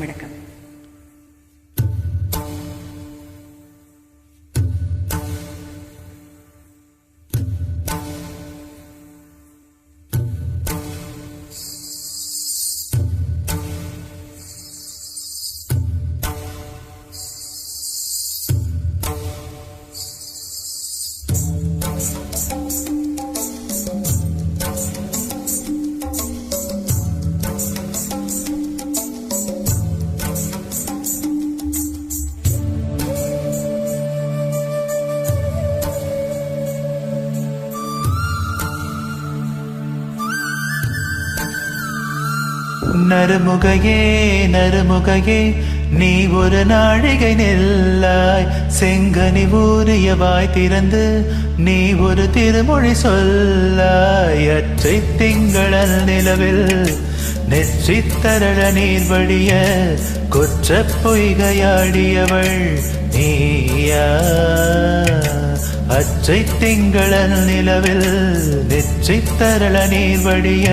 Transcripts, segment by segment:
வணக்கம். நறுமுகையே நறுமுகையே நீ ஒரு நாழிகை நெல்லாய், செங்கனி ஊறியவாய் திறந்து நீ ஒரு திருமொழி சொல்லாய். அற்றை திங்களல் நிலவில் நெற்றித்தரள நீர் வடிய குற்ற பொய்கையாடியவள் நீயா. அற்றை திங்களல் நிலவில் நெற்றித்தரள நீர் வடிய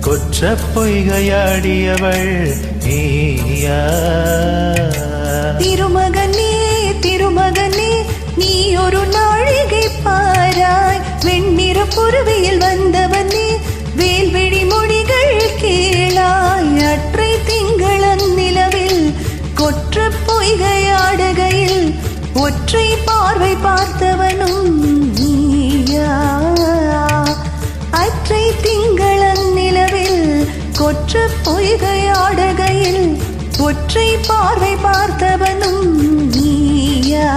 குற்ற பொய்கையாடியவள் நீயா. திருமகனே திருமகனே நீ ஒரு நாழிகை பாராய், வெண்ணிற புறவியில் வந்தவனே வேல்விழி மொழிகள் கேளாய். அற்றை திங்களன் நிலவில் கொற்ற பொய்கையாடுகையில் ஒற்றை பார்வை பார்த்தவனும் நீயா. அற்றை திங்களன் நிலவில் கொற்ற பொய்கையாடுகையில் ஒற்றை பார்வை பார்த்தவனும் நீயா.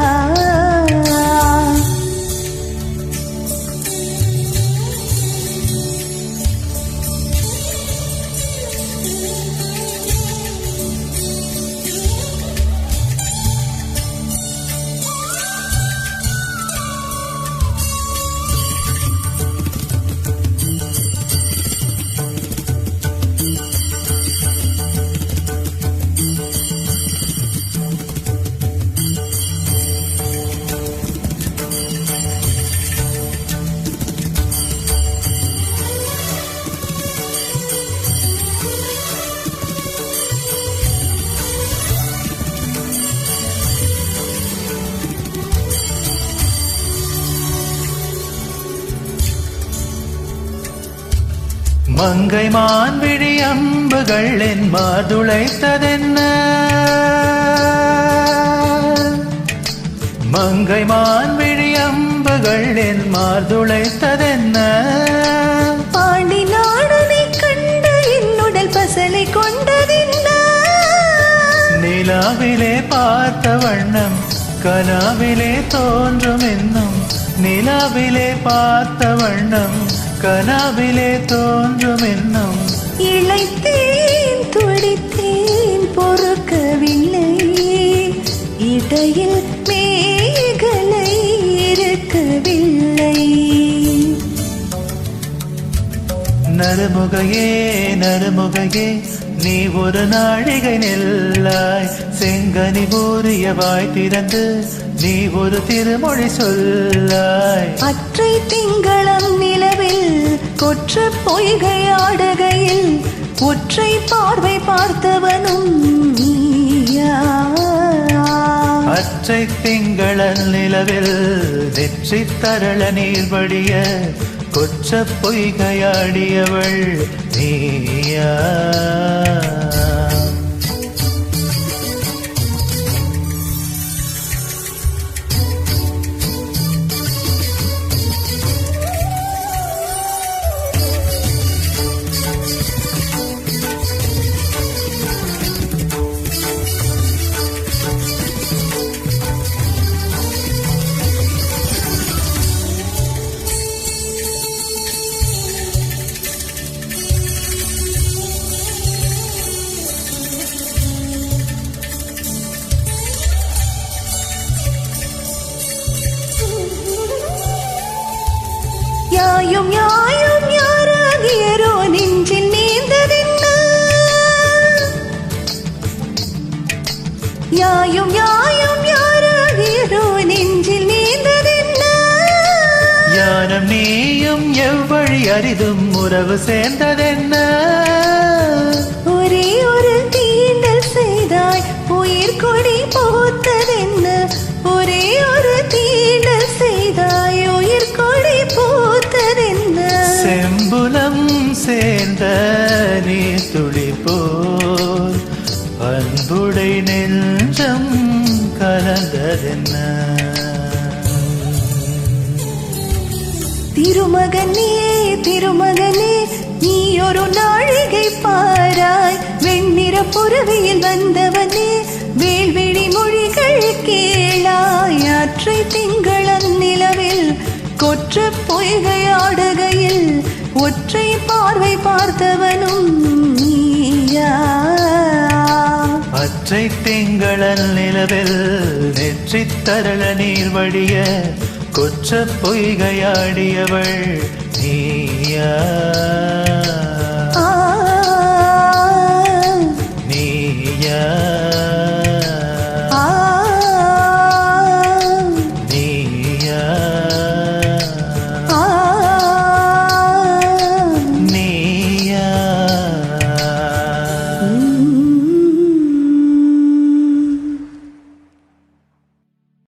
மங்கை மான்விழி அம்புகள் என் மாதுளைத்ததென்ன, மங்கை மான்விழி அம்புகள் என் மாதுளைத்ததென்ன. பாண்டி நாடனை கண்டு என்னுடல் பசலை கொண்டதென்ன, நிலாவிலே பார்த்த வண்ணம் கனாவிலே தோன்றும் என்னும், நிலாவிலே பார்த்த வண்ணம் கனாவிலே தோன்றும் என்னும். இளைத்தேன் துடித்தேன் பொறுக்கவில்லை, இடையில் மேகலை இருக்கவில்லை. நறுமுகையே நறுமுகையே நீ ஒரு நாழிகை நெல்லாய், செங்கனி ஊறியவாய் திறந்து நீ ஒரு திருமொழி சொல்லாய். அற்றை திங்களம் நிலவில் கொற்ற பொய்கையாடுகையில் ஒற்றை பார்வை பார்த்தவனும் நீயா. அற்றை திங்களல் நிலவில் நெற்றி தரள நீர் வடிய கொற்ற பொய்கையாடியவள் நீயா. யாயும் யாயும் யாராகியரோ நெஞ்சில் நீந்ததென்ன, யாயும் யாயும் யாராகியரோ நெஞ்சில் நீந்ததென்ன. யானும் நீயும் எவ்வழி அரிதும் உறவு சேர்ந்ததென்ன, ஒரே ஒரு தீண்டல் போல் அன்புடை நெஞ்சம் கலந்ததென்ன. திருமகனே திருமகனே நீ ஒரு நாழிகை பாராய், வெண்ணிற புறவியில் வந்தவனே வேள்விழி மொழிகள் கேளாய். ஆற்றை திங்களன் நிலவில் கொற்ற பொய்கையாடுகையில் ஒற்றை பார்வை பார்த்தவனும் நீயா. அற்றை திங்களன் நிலவில் நெற்றித் தரள நீர் வடிய கொற்ற பொய்கையாடியவள் நீயா.